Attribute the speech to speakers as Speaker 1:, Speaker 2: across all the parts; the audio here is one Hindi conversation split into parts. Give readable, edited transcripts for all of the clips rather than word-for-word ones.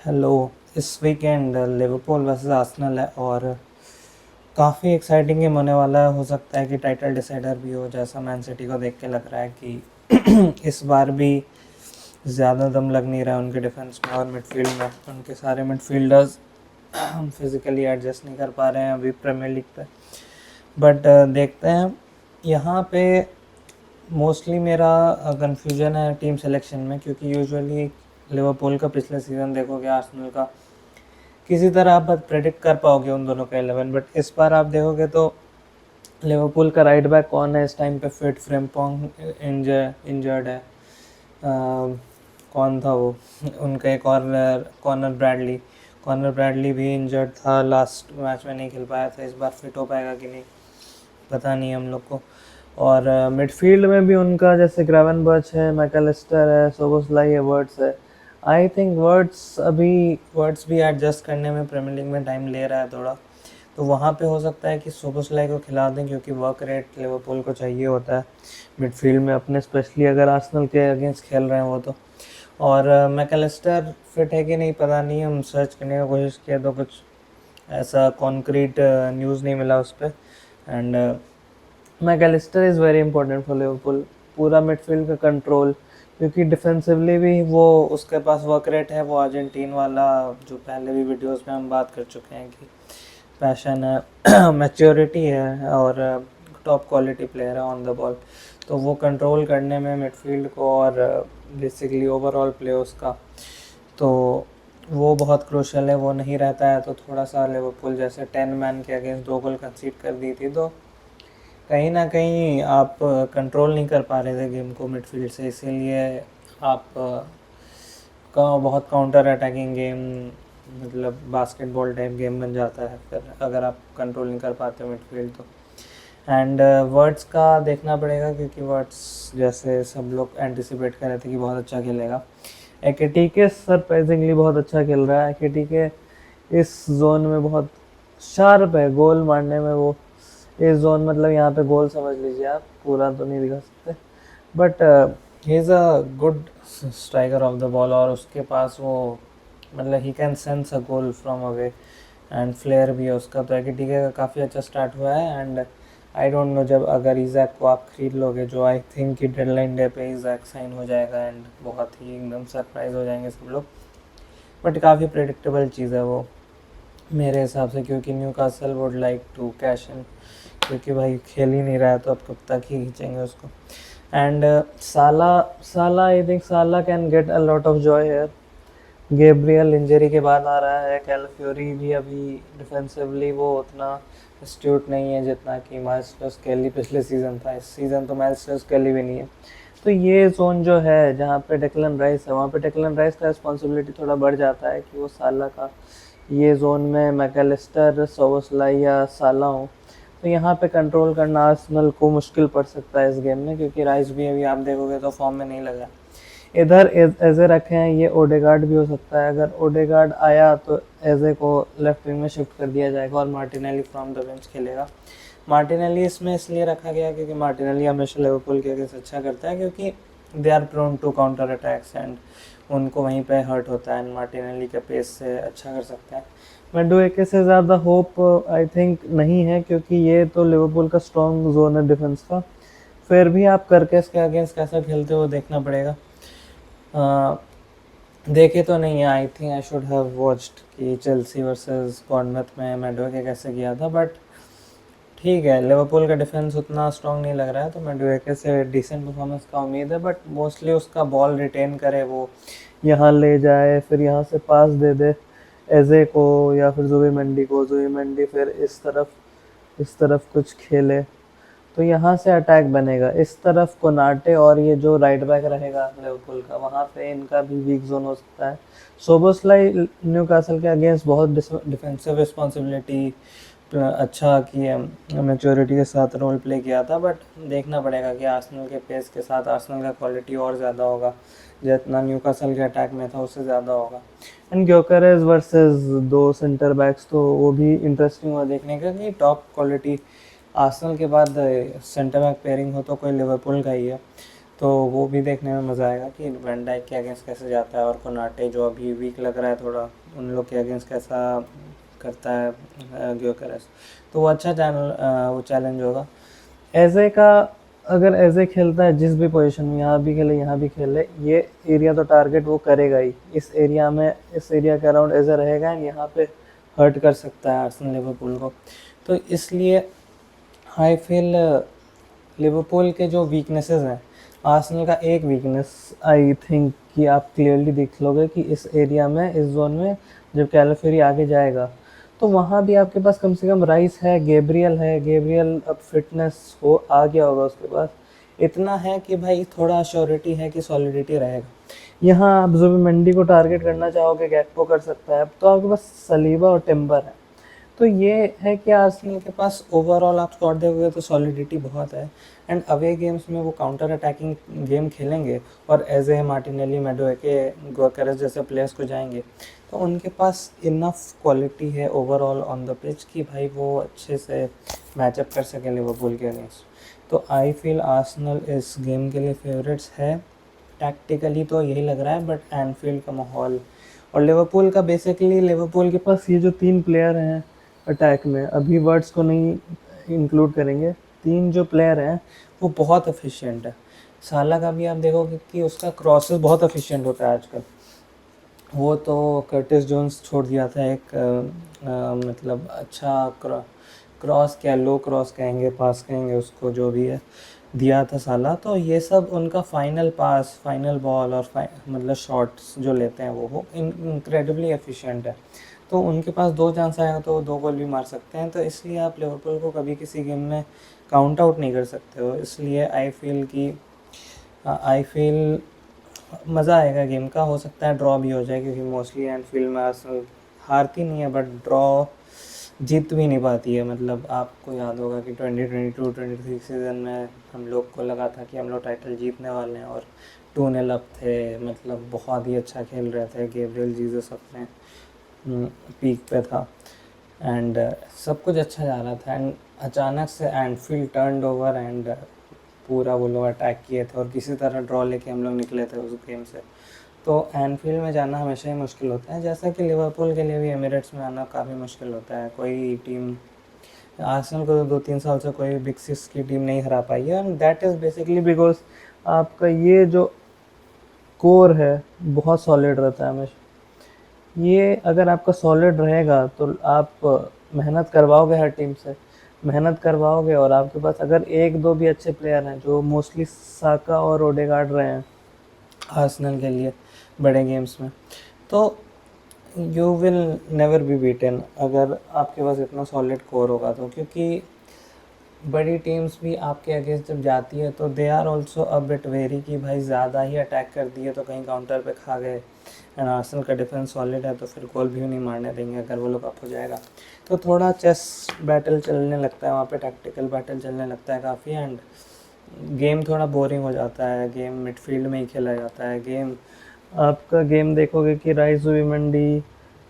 Speaker 1: हेलो। इस वीकेंड लिवरपूल वर्सेस आर्सेनल है और काफ़ी एक्साइटिंग गेम होने वाला है। हो सकता है कि टाइटल डिसाइडर भी हो, जैसा मैन सिटी को देख के लग रहा है कि इस बार भी ज़्यादा दम लग नहीं रहा है उनके डिफेंस में और मिडफील्ड में। उनके सारे मिडफील्डर्स फिज़िकली एडजस्ट नहीं कर पा रहे हैं अभी प्रीमियर लीग पे। बट देखते हैं। यहाँ पे मोस्टली मेरा कन्फ्यूजन है टीम सिलेक्शन में, क्योंकि यूजुअली लिवरपूल का पिछले सीज़न देखोगे, आर्सेनल का किसी तरह आप प्रेडिक्ट कर पाओगे उन दोनों का 11। बट इस बार आप देखोगे तो लिवरपूल का राइट बैक कौन है इस टाइम पे फिट? फ्रेम्पोंग इंजर्ड है। कौन था वो उनका एक और कॉर्नर ब्रैडली भी इंजर्ड था, लास्ट मैच में नहीं खेल पाया था। इस बार फिट हो पाएगा कि नहीं पता नहीं हम लोग को। और मिडफील्ड में भी उनका जैसे ग्रेवेनबर्च है, मैकलिस्टर है, सोबोस्लाई है, वर्ड्स है। आई थिंक वर्ड्स भी एडजस्ट करने में प्रीमियर लीग में टाइम ले रहा है थोड़ा, तो वहाँ पे हो सकता है कि सोबोस्लाई को खिला दें, क्योंकि वर्क रेट लिवरपूल को चाहिए होता है मिडफील्ड में अपने, स्पेशली अगर आर्सेनल के अगेंस्ट खेल रहे हैं वो तो। और मैकलिस्टर फिट है कि नहीं पता नहीं, हम सर्च करने की कोशिश किया तो कुछ ऐसा कॉन्क्रीट न्यूज़ नहीं मिला उस पर। And Mac Allister is very important for Liverpool, पूरा मिडफील्ड का कंट्रोल, क्योंकि डिफेंसिवली भी वो उसके पास वर्क रेट है, वो अर्जेंटीन वाला जो पहले भी वीडियोस में हम बात कर चुके हैं कि पैशन है मैच्योरिटी है और टॉप क्वालिटी प्लेयर है ऑन द बॉल। तो वो कंट्रोल करने में मिडफील्ड को और बेसिकली ओवरऑल प्ले उसका, तो वो बहुत क्रूशल है। वो नहीं रहता है तो थोड़ा सा लिवरपूल जैसे 10 मैन के अगेंस्ट 2 गोल कंसीड कर दी थी, तो कहीं ना कहीं आप कंट्रोल नहीं कर पा रहे थे गेम को मिडफील्ड से, इसीलिए आप का बहुत काउंटर अटैकिंग गेम, मतलब बास्केटबॉल टाइप गेम बन जाता है फिर अगर आप कंट्रोल नहीं कर पाते मिडफील्ड तो। एंड वर्ड्स का देखना पड़ेगा, क्योंकि वर्ड्स जैसे सब लोग एंटिसिपेट कर रहे थे कि बहुत अच्छा खेलेगा। एकेटीके सरप्राइजिंगली बहुत अच्छा खेल रहा है। एकेटीके इस जोन में बहुत शार्प है गोल मारने में। वो इस जोन मतलब यहाँ पे गोल समझ लीजिए आप, पूरा तो नहीं दिखा सकते, but he is a good striker of the ball. और उसके पास वो मतलब he can sense a goal from away, and flair भी है उसका। तो एकेटीके का काफ़ी अच्छा स्टार्ट हुआ है। एंड आई डोंट नो, जब अगर ईजैक को आप खरीद लोगे, जो आई थिंक कि डेडलाइन डे पे ईजैक साइन हो जाएगा, एंड बहुत ही एकदम सरप्राइज हो जाएंगे सब लोग। बट काफ़ी प्रेडिक्टेबल चीज़ है वो मेरे हिसाब से, क्योंकि Newcastle would like to cash in, क्योंकि भाई खेल ही नहीं रहा है तो अब कब तक ही खींचेंगे उसको। And Saka I think Saka can get a lot of joy here. Gabriel injury के बाद आ रहा है। कैलाफियोरी भी अभी डिफेंसिवली वो उतना एस्ट्यूट नहीं है जितना कि माइल्स केली पिछले सीज़न था। इस सीज़न तो माइल्स केली भी नहीं है। तो ये जोन जो है जहाँ पे डेक्लन राइस है, वहाँ पे डेक्लन राइस का रिस्पॉन्सिबिलिटी थोड़ा बढ़ जाता है कि वो साला का ये जोन में मैकलिस्टर, सोबोस्लाई या साला हो, तो यहाँ पे कंट्रोल करना आर्सेनल को मुश्किल पड़ सकता है इस गेम में, क्योंकि राइस भी अभी आप देखोगे तो फॉर्म में नहीं लगा। इधर एजे रखे हैं, ये ओडेगार्ड भी हो सकता है। अगर ओडेगार्ड आया तो एजे को लेफ्ट विंग में शिफ्ट कर दिया जाएगा और मार्टिनेली फ्रॉम द बेंच खेलेगा। मार्टिनेली इसमें इसलिए रखा गया क्योंकि मार्टिनेली हमेशा लिवरपूल के अगेंस्ट अच्छा करता है, क्योंकि they are prone to counter attacks and उनको वहीं पे हर्ट होता है। एंड मार्टिनेली के पेस से अच्छा कर सकता है। मेडुएके से ज़्यादा होप आई थिंक नहीं है, क्योंकि ये तो लिवरपूल का स्ट्रॉन्ग जोन है डिफेंस का। फिर भी आप करके इसके अगेंस्ट कैसा खेलते हो देखना पड़ेगा। देखे तो नहीं है, आई think I should have watched कि चेल्सी वर्सेस बॉर्नमथ में मेडुएके कैसे किया था। बट ठीक है, लिवरपूल का डिफेंस उतना स्ट्रॉन्ग नहीं लग रहा है, तो मेडुएके से डिसेंट परफॉर्मेंस का उम्मीद है। बट मोस्टली उसका बॉल रिटेन करे, वो यहाँ ले जाए, फिर यहाँ से पास दे दे एजे को या फिर जुबीमेंडी को, जुबीमेंडी फिर इस तरफ कुछ खेले, तो यहाँ से अटैक बनेगा। इस तरफ कोनाटे और ये जो राइट बैक रहेगा लिवरपूल का, वहाँ पे इनका भी वीक जोन हो सकता है। सोबोस्लाई न्यूकासल के अगेंस्ट बहुत डिफेंसिव रिस्पॉन्सिबिलिटी अच्छा की है, मैच्योरिटी के साथ रोल प्ले किया था। बट देखना पड़ेगा कि आर्सेनल के पेस के साथ आर्सेनल का क्वालिटी और ज़्यादा होगा, जितना न्यूकासल के अटैक में था उससे ज़्यादा होगा। And Gyokeres versus 2 centre backs, तो वो भी इंटरेस्टिंग हुआ देखने का कि टॉप क्वालिटी आर्सेनल के बाद सेंटर बैक पेयरिंग हो तो कोई लिवरपूल का ही है। तो वो भी देखने में मज़ा आएगा कि वैन डाइक के अगेंस्ट कैसे जाता है, और कोनाटे जो अभी वीक लग रहा है थोड़ा, उन लोग के अगेंस्ट कैसा करता है ग्योकेरेस। तो वो अच्छा वो चैलेंज होगा। एजे का अगर एजे खेलता है जिस भी पोजीशन में, यहाँ भी खेले यहाँ भी खेले, ये एरिया तो टारगेट वो करेगा ही। इस एरिया में, इस एरिया के अराउंड एजे रहेगा, यहाँ पे हर्ट कर सकता है आर्सेनल लिवरपूल को। तो इसलिए आई फील लिवरपूल के जो वीकनेसेस हैं, आर्सेनल का एक वीकनेस आई थिंक कि आप क्लियरली देख लोगे कि इस एरिया में, इस जोन में जब कैलाफेरी आगे जाएगा तो वहाँ भी आपके पास कम से कम राइस है, गैब्रियल अब फिटनेस हो आ गया होगा उसके पास, इतना है कि भाई थोड़ा अश्योरिटी है कि सॉलिडिटी रहेगा। यहाँ आप जुबिमेंडी को टारगेट करना चाहोगे, गैक्पो कर सकता है, तो आपके पास सलीबा और टिम्बर है। तो ये है कि आर्सेनल के पास ओवरऑल आप स्क्वाड देखोगे तो सॉलिडिटी बहुत है, एंड अवे गेम्स में वो काउंटर अटैकिंग गेम खेलेंगे और एजे, मार्टिनेली, मेडोएके, गोकेरेस जैसे प्लेयर्स को जाएंगे, तो उनके पास इनफ क्वालिटी है ओवरऑल ऑन द पिच कि भाई वो अच्छे से मैचअप कर सकें लिवरपूल के अगेंस्ट। तो आई फील आर्सेनल इस गेम के लिए फेवरेट्स है। टैक्टिकली तो यही लग रहा है, बट एनफील्ड का माहौल और लिवरपूल का, बेसिकली लिवरपूल के पास ये जो 3 प्लेयर हैं अटैक में, अभी वर्ड्स को नहीं इंक्लूड करेंगे, 3 जो प्लेयर हैं वो बहुत एफिशिएंट है। साला का भी आप देखोगे कि उसका क्रॉसेस बहुत एफिशिएंट होता है आजकल। वो तो कर्टिस जोन्स छोड़ दिया था एक मतलब अच्छा क्रॉस क्या, लो क्रॉस कहेंगे, पास कहेंगे उसको, जो भी है, दिया था साला। तो ये सब उनका फाइनल पास, फाइनल बॉल और मतलब शॉट्स जो लेते हैं वो इनक्रेडिबली एफिशिएंट है। तो उनके पास 2 चांस आएगा तो 2 गोल भी मार सकते हैं। तो इसलिए आप लिवरपूल को कभी किसी गेम में काउंट आउट नहीं कर सकते हो। इसलिए आई फील मज़ा आएगा गेम का। हो सकता है ड्रॉ भी हो जाए, क्योंकि मोस्टली एनफील्ड में आर्सेनल हारती नहीं है, बट ड्रॉ जीत भी नहीं पाती है। मतलब आपको याद होगा कि 2022-23 सीज़न में हम लोग को लगा था कि हम लोग टाइटल जीतने वाले हैं, और 2-0 अप थे, मतलब बहुत ही अच्छा खेल रहे थे। गैब्रियल जीसस अपने पीक पे था, एंड सब कुछ अच्छा जा रहा था, एंड अचानक से एनफील्ड टर्न्ड ओवर, एंड पूरा वो लोग अटैक किए थे, और किसी तरह ड्रॉ लेके हम लोग निकले थे उस गेम से। तो एनफील्ड में जाना हमेशा ही मुश्किल होता है, जैसा कि लिवरपूल के लिए भी एमिरेट्स में आना काफ़ी मुश्किल होता है। कोई टीम, आर्सेनल को तो 2-3 साल से कोई बिग 6 की टीम नहीं हरा पाई है, and that is basically because आपका ये जो कोर है बहुत सॉलिड रहता है हमेशा। ये अगर आपका सॉलिड रहेगा तो आप मेहनत करवाओगे, हर टीम से मेहनत करवाओगे, और आपके पास अगर 1-2 भी अच्छे प्लेयर हैं, जो मोस्टली साका और ओडेगार्ड रहे हैं आर्सेनल के लिए बड़े गेम्स में, तो you will never be beaten अगर आपके पास इतना सॉलिड कोर होगा तो। क्योंकि बड़ी टीम्स भी आपके अगेंस्ट जब जाती है तो they are also a bit very कि भाई ज़्यादा ही अटैक कर दिए तो कहीं काउंटर पे खा गए, एंड आर्सेनल का डिफेंस सॉलिड है तो फिर गोल भी नहीं मारने देंगे अगर वो लोग अप हो जाएगा। तो थोड़ा चेस बैटल चलने लगता है वहाँ पे, टैक्टिकल बैटल चलने लगता है काफ़ी, एंड गेम थोड़ा बोरिंग हो जाता है। गेम मिडफील्ड में ही खेला जाता है। गेम आपका गेम देखोगे कि राइस जुबिमेंडी,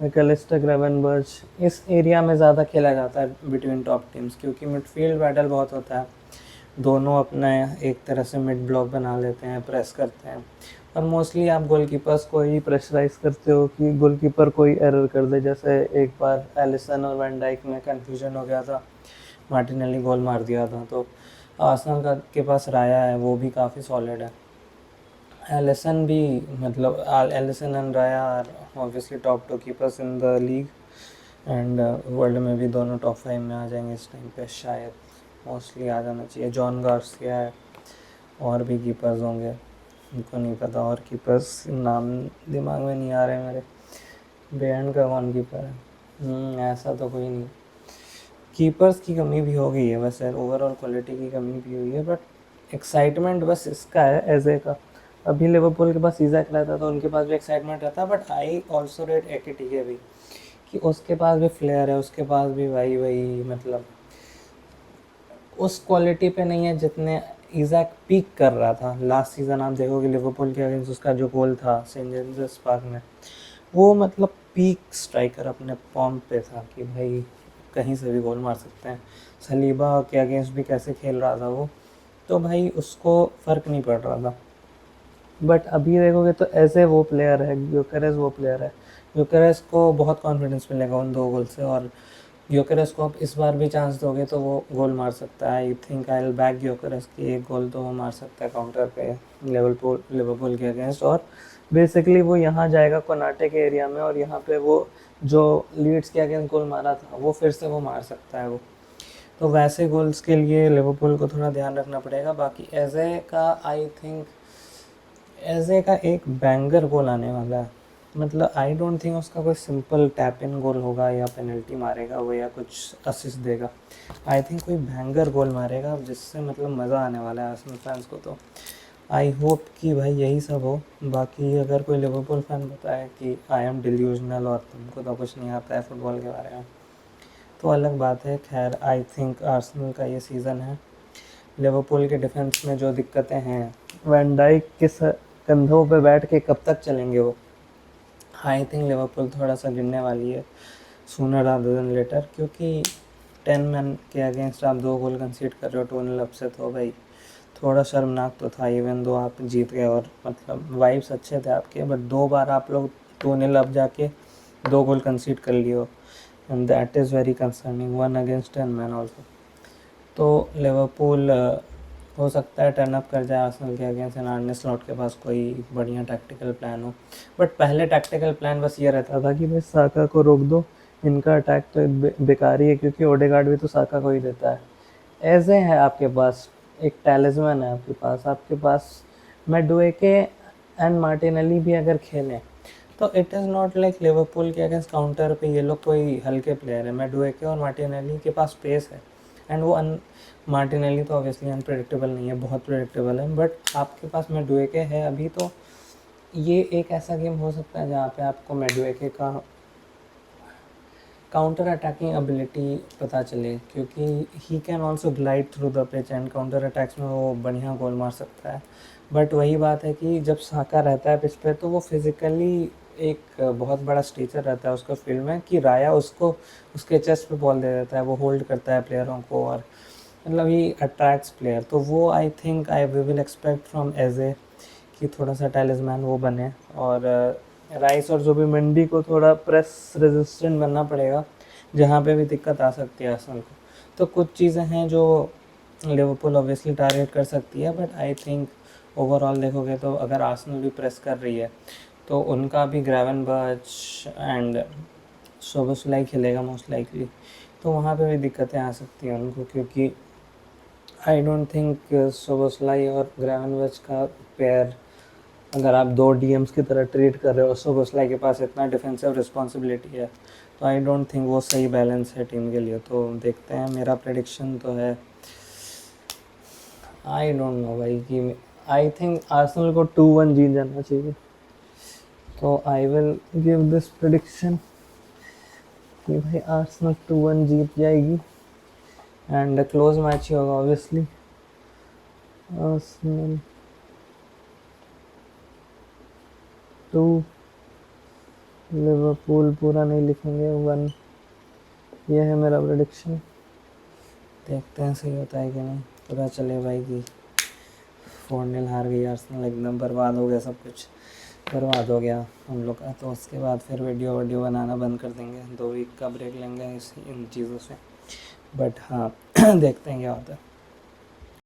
Speaker 1: मैकलिस्टर, ग्रेवेनबर्च, इस एरिया में ज़्यादा खेला जाता है बिटवीन टॉप टीम्स, क्योंकि मिडफील्ड बैटल बहुत होता है। दोनों अपना एक तरह से मिड ब्लॉक बना लेते हैं, प्रेस करते हैं, और मोस्टली आप गोलकीपर्स को ही प्रेशराइज करते हो कि गोलकीपर कोई एरर कर दे। जैसे एक बार एलिसन और वैन डाइक में कन्फ्यूजन हो गया था, मार्टिनेली गोल मार दिया था। तो आर्सेनल का के पास राया है, वो भी काफ़ी सॉलिड है। एलिसन भी, मतलब Alisson and Raya are obviously top 2 keepers in the league, and world में भी दोनों टॉप 5 में आ जाएंगे इस टाइम पे, शायद मोस्टली आ जाना चाहिए। जॉन गार्सिया है, और भी कीपर्स होंगे, उनको नहीं पता, और कीपर्स नाम दिमाग में नहीं आ रहे मेरे। बेयर्न का कौन कीपर है? ऐसा तो कोई नहीं। कीपर्स की कमी भी हो गई है वैसे, ओवरऑल क्वालिटी की कमी भी हुई है, बट एक्साइटमेंट बस इसका है एजे का। अभी लिवरपूल के पास इज़ैक रहता तो उनके पास भी एक्साइटमेंट रहता, बट आई ऑल्सो रेट एकेटिके भी, कि उसके पास भी फ्लेयर है, उसके पास भी वही मतलब उस क्वालिटी पे नहीं है जितने इज़ैक पीक कर रहा था लास्ट सीज़न। आप देखोगे लिवरपूल के अगेंस्ट उसका जो गोल था सेंट जेम्स पार्क में, वो मतलब पीक स्ट्राइकर अपने फॉर्म पे था कि भाई कहीं से भी गोल मार सकते हैं। सलीबा के अगेंस्ट भी कैसे खेल रहा था वो, तो भाई उसको फ़र्क नहीं पड़ रहा था। बट अभी देखोगे तो ऐसे वो प्लेयर है, ग्योकेरेस वो प्लेयर है, ग्योकेरेस को बहुत कॉन्फिडेंस मिलेगा उन 2 गोल से, और ग्योकेरेस को आप इस बार भी चांस दोगे तो वो गोल मार सकता है। आई think I will back Gyokeres की 1 गोल तो वो मार सकता है काउंटर पे लिवरपूल के अगेंस्ट। और बेसिकली वो यहाँ जाएगा कोनाटे के एरिया में, और यहाँ पे वो जो लीड्स के अगेंस्ट गोल मारा था वो फिर से वो मार सकता है वो। तो वैसे गोल्स के लिए लिवरपूल को थोड़ा ध्यान रखना पड़ेगा। बाकी एजे का आई थिंक एजे का एक बैंगर गोल आने वाला है। मतलब आई डोंट थिंक उसका कोई सिंपल टैप इन गोल होगा या पेनल्टी मारेगा वो या कुछ असिस्ट देगा। आई थिंक कोई बैंगर गोल मारेगा जिससे मतलब मज़ा आने वाला है आर्सेनल फैंस को। तो आई होप कि भाई यही सब हो। बाकी अगर कोई लिवरपूल फैन बताए कि आई एम डिल्यूजनल और तुमको तो कुछ नहीं आता है फुटबॉल के बारे में, तो अलग बात है। खैर आई थिंक आर्सेनल का ये सीज़न है। लिवरपूल के डिफेंस में जो दिक्कतें हैं, वैन डाइक के कंधों पे बैठ के कब तक चलेंगे वो। आई थिंक लिवरपूल थोड़ा सा गिरने वाली है सूनर रादर देन लेटर, क्योंकि 10 मैन के अगेंस्ट आप 2 गोल कंसीड कर रहे हो 2-0 अप से, तो भाई थोड़ा शर्मनाक तो था। इवन दो आप जीत गए और मतलब वाइब्स अच्छे थे आपके, बट 2 बार आप लोग 2-0 अप जाके 2 गोल कंसीड कर लिए हो, and that is very concerning, 1 against 10 man also. तो लिवरपूल हो सकता है टर्न अप कर जाए आर्सेनल के अगेंस्ट, एंड आर्ने स्लॉट के पास कोई बढ़िया टैक्टिकल प्लान हो। बट पहले टैक्टिकल प्लान बस ये रहता था कि भाई साका को रोक दो, इनका अटैक तो बेकार ही है, क्योंकि ओडेगार्ड भी तो साका को ही देता है। ऐसे है आपके पास एक टैलिस्मैन है आपके पास मैडुएके एंड मार्टिनेली भी अगर खेलें तो it is not like Liverpool के अगेंस्ट काउंटर पे ये लोग कोई हल्के प्लेयर है। मैडुएके और मार्टिनेली के पास स्पेस है, एंड वो मार्टिनेली तो ऑब्वियसली अनप्रेडिक्टेबल नहीं है, बहुत प्रेडिक्टेबल है, बट आपके पास मैडुएके है अभी। तो ये एक ऐसा गेम हो सकता है जहाँ पे आपको मैडुएके का काउंटर अटैकिंग एबिलिटी पता चले, क्योंकि he can also glide through the pitch and counter attacks में वो बढ़िया गोल मार सकता है। बट वही बात है कि जब साका रहता है पिच पे तो वो फिज़िकली एक बहुत बड़ा स्टेचर रहता है उसका फील्ड में, कि राया उसको उसके चेस्ट पे बॉल दे देता है, वो होल्ड करता है प्लेयरों को, और मतलब ही अट्रैक्ट्स प्लेयर। तो वो I think I we will expect from AJ कि थोड़ा सा टैलिस्मैन वो बने, और राइस और जो भी मंडी को थोड़ा प्रेस रेजिस्टेंट बनना पड़ेगा जहाँ पे भी दिक्कत आ सकती है आर्सेनल को। तो कुछ चीज़ें हैं जो लिवरपूल ऑब्वियसली टारगेट कर सकती है, बट आई थिंक ओवरऑल देखोगे तो अगर आर्सेनल भी प्रेस कर रही है तो उनका भी ग्रेवेनबर्च एंड सोबोस्लाई खेलेगा मोस्ट लाइकली, तो वहाँ पे भी दिक्कतें आ सकती हैं उनको, क्योंकि आई डोंट थिंक सोबोस्लाई और ग्रेवेनबर्च का पेयर अगर आप 2 डीएम्स की तरह ट्रीट कर रहे हो, सोबोस्लाई के पास इतना डिफेंसिव रिस्पॉन्सिबिलिटी है, तो आई डोंट थिंक वो सही बैलेंस है टीम के लिए। तो देखते हैं, मेरा प्रेडिक्शन तो है, आई डोंट नो भाई, कि आई थिंक आर्सेनल को 2-1 जीत जाना चाहिए। तो I will give this prediction कि भाई आर्सेनल 2-1 जीत जाएगी, एंड क्लोज मैच ही होगा ऑब्वियसली। आर्सेनल 2, लिवरपूल पूरा नहीं लिखेंगे 1, ये है मेरा प्रेडिक्शन। देखते हैं सही होता है कि नहीं। पता चले भाई कि 4-0 हार गई आर्सेनल, एकदम बर्बाद हो गया, सब कुछ बर्बाद हो गया हम लोग का, तो उसके बाद फिर वीडियो बनाना बंद कर देंगे, 2 वीक का ब्रेक लेंगे इन चीज़ों से। बट हाँ देखते हैं क्या होता है।